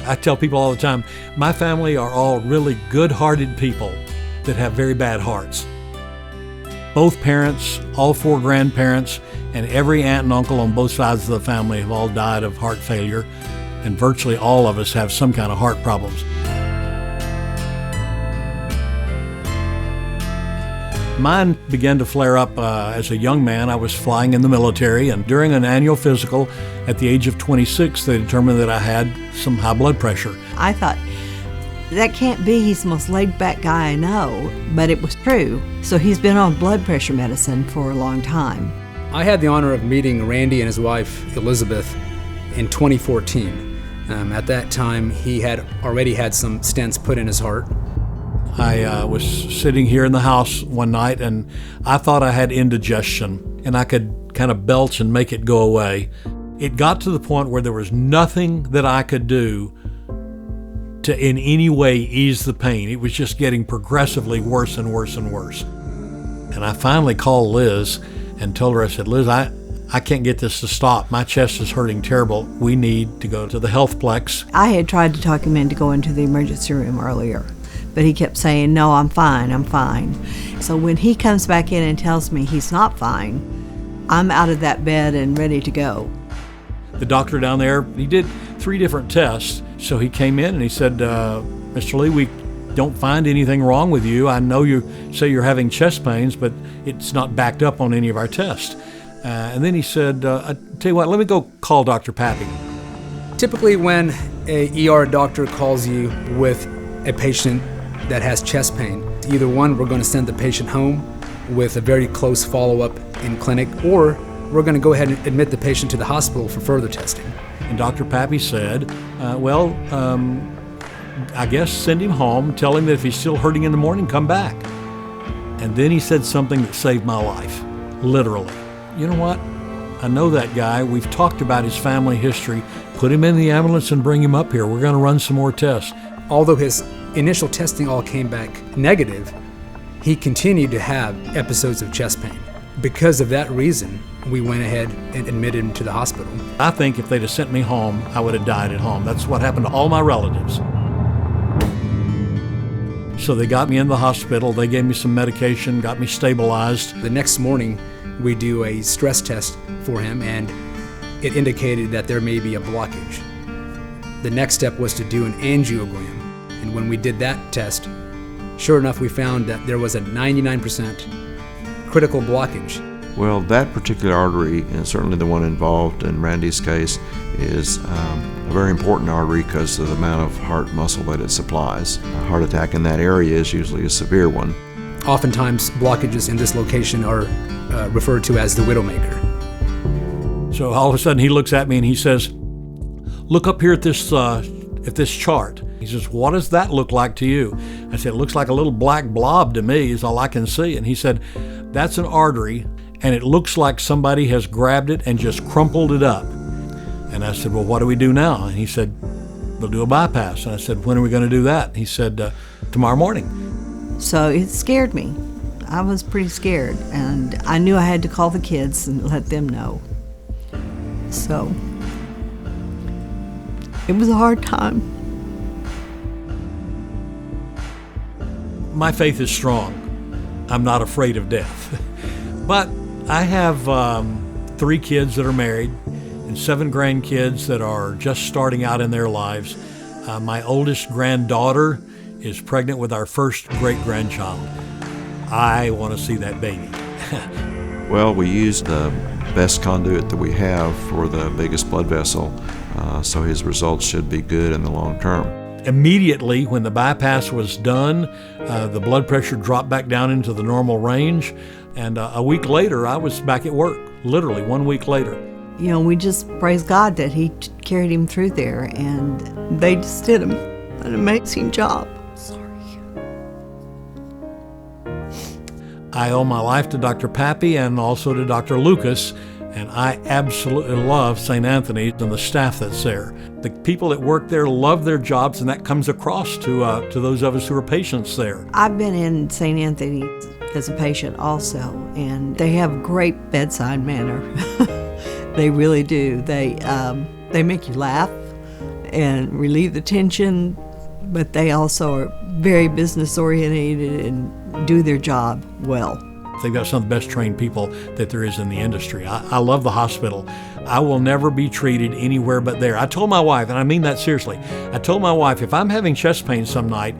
I tell people all the time, my family are all really good-hearted people that have very bad hearts. Both parents, all 4 grandparents, and every aunt and uncle on both sides of the family have all died of heart failure, and virtually all of us have some kind of heart problems. Mine began to flare up as a young man. I was flying in the military, and during an annual physical at the age of 26, they determined that I had some high blood pressure. I thought, that can't be, he's the most laid-back guy I know, but it was true. So he's been on blood pressure medicine for a long time. I had the honor of meeting Randy and his wife, Elizabeth, in 2014. At that time, he had already had some stents put in his heart. I was sitting here in the house one night, and I thought I had indigestion, and I could kind of belch and make it go away. It got to the point where there was nothing that I could do to in any way ease the pain. It was just getting progressively worse and worse and worse. And I finally called Liz and told her, I said, Liz, I can't get this to stop. My chest is hurting terrible. We need to go to the Healthplex. I had tried to talk him into going to the emergency room earlier, but he kept saying, no, I'm fine, I'm fine. So when he comes back in and tells me he's not fine, I'm out of that bed and ready to go. The doctor down there, he did 3 different tests. So he came in and he said, Mr. Lee, we don't find anything wrong with you. I know you say you're having chest pains, but it's not backed up on any of our tests. And then he said, I tell you what, let me go call Dr. Pappy. Typically when a ER doctor calls you with a patient that has chest pain, either one, we're going to send the patient home with a very close follow-up in clinic, or we're going to go ahead and admit the patient to the hospital for further testing. And Dr. Pappy said, I guess send him home, tell him that if he's still hurting in the morning, come back. And then he said something that saved my life, literally. You know what? I know that guy. We've talked about his family history. Put him in the ambulance and bring him up here. We're going to run some more tests. Although his initial testing all came back negative, he continued to have episodes of chest pain. Because of that reason, we went ahead and admitted him to the hospital. I think if they'd have sent me home, I would have died at home. That's what happened to all my relatives. So they got me in the hospital. They gave me some medication, got me stabilized. The next morning, we do a stress test for him, and it indicated that there may be a blockage. The next step was to do an angiogram. And when we did that test, sure enough, we found that there was a 99% critical blockage. Well, that particular artery, and certainly the one involved in Randy's case, is a very important artery because of the amount of heart muscle that it supplies. A heart attack in that area is usually a severe one. Oftentimes, blockages in this location are referred to as the widowmaker. So all of a sudden he looks at me and he says, look up here at this chart. He says, what does that look like to you? I said, it looks like a little black blob to me is all I can see. And he said, that's an artery, and it looks like somebody has grabbed it and just crumpled it up. And I said, well, what do we do now? And he said, we'll do a bypass. And I said, when are we going to do that? He said, tomorrow morning. So it scared me. I was pretty scared, and I knew I had to call the kids and let them know. So it was a hard time. My faith is strong. I'm not afraid of death. But I have 3 kids that are married and 7 grandkids that are just starting out in their lives. My oldest granddaughter is pregnant with our first great-grandchild. I want to see that baby. Well, we used the best conduit that we have for the biggest blood vessel, so his results should be good in the long term. Immediately when the bypass was done, the blood pressure dropped back down into the normal range, and a week later I was back at work, literally 1 week later. You know, we just praise God that He carried him through there, and they just did an amazing job. Sorry. I owe my life to Dr. Pappy and also to Dr. Lucas, and I absolutely love St. Anthony's and the staff that's there. The people that work there love their jobs, and that comes across to those of us who are patients there. I've been in St. Anthony's as a patient also, and they have great bedside manner. They really do. They make you laugh, and relieve the tension, but they also are very business oriented and do their job well. They've got some of the best trained people that there is in the industry. I love the hospital. I will never be treated anywhere but there. I told my wife, and I mean that seriously, I told my wife, if I'm having chest pain some night,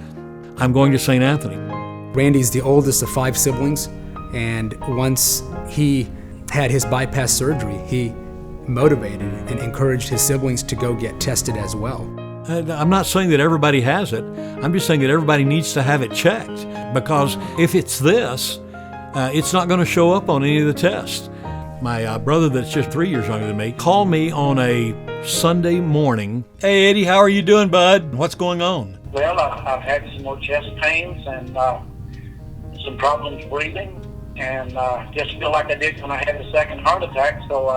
I'm going to St. Anthony. Randy's the oldest of 5 siblings, and once he had his bypass surgery, he motivated and encouraged his siblings to go get tested as well. I'm not saying that everybody has it. I'm just saying that everybody needs to have it checked, because if it's this, it's not going to show up on any of the tests. My brother, that's just 3 years younger than me, called me on a Sunday morning. Hey, Eddie, how are you doing, bud? What's going on? Well, I've had some more chest pains and some problems breathing, and just feel like I did when I had the second heart attack. So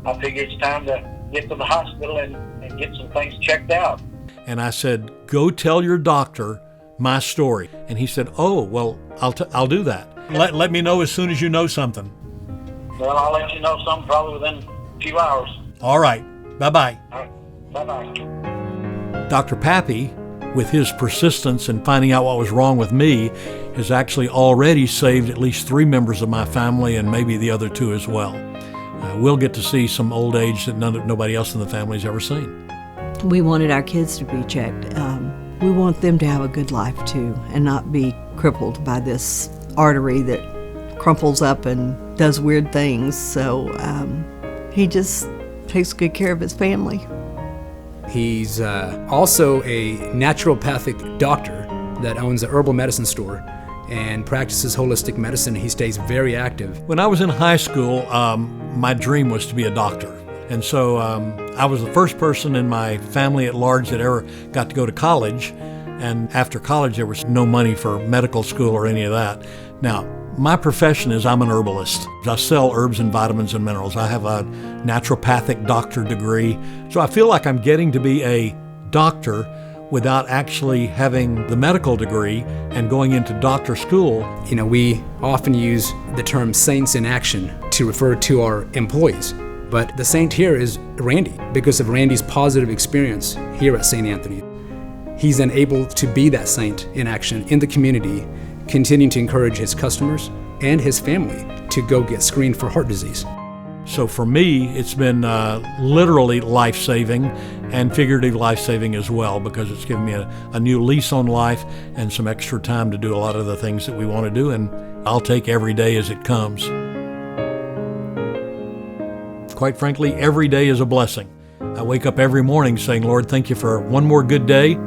I figure it's time to get to the hospital and get some things checked out. And I said, go tell your doctor my story. And he said, oh, well, I'll do that. Let me know as soon as you know something. Well, I'll let you know something probably within a few hours. All right. Bye-bye. All right. Bye-bye. Dr. Pappy, with his persistence in finding out what was wrong with me, has actually already saved at least 3 members of my family and maybe the other 2 as well. We'll get to see some old age that nobody else in the family's ever seen. We wanted our kids to be checked. We want them to have a good life too and not be crippled by this artery that crumples up and does weird things. So he just takes good care of his family. He's also a naturopathic doctor that owns a herbal medicine store and practices holistic medicine. He stays very active. When I was in high school, my dream was to be a doctor. And so I was the first person in my family at large that ever got to go to college. And after college, there was no money for medical school or any of that. Now, my profession is I'm an herbalist. I sell herbs and vitamins and minerals. I have a naturopathic doctor degree. So I feel like I'm getting to be a doctor without actually having the medical degree and going into doctor school. You know, we often use the term saints in action to refer to our employees. But the saint here is Randy, because of Randy's positive experience here at St. Anthony. He's then able to be that saint in action in the community, continuing to encourage his customers and his family to go get screened for heart disease. So for me, it's been literally life-saving and figurative life-saving as well, because it's given me a new lease on life and some extra time to do a lot of the things that we want to do, and I'll take every day as it comes. Quite frankly, every day is a blessing. I wake up every morning saying, Lord, thank you for one more good day.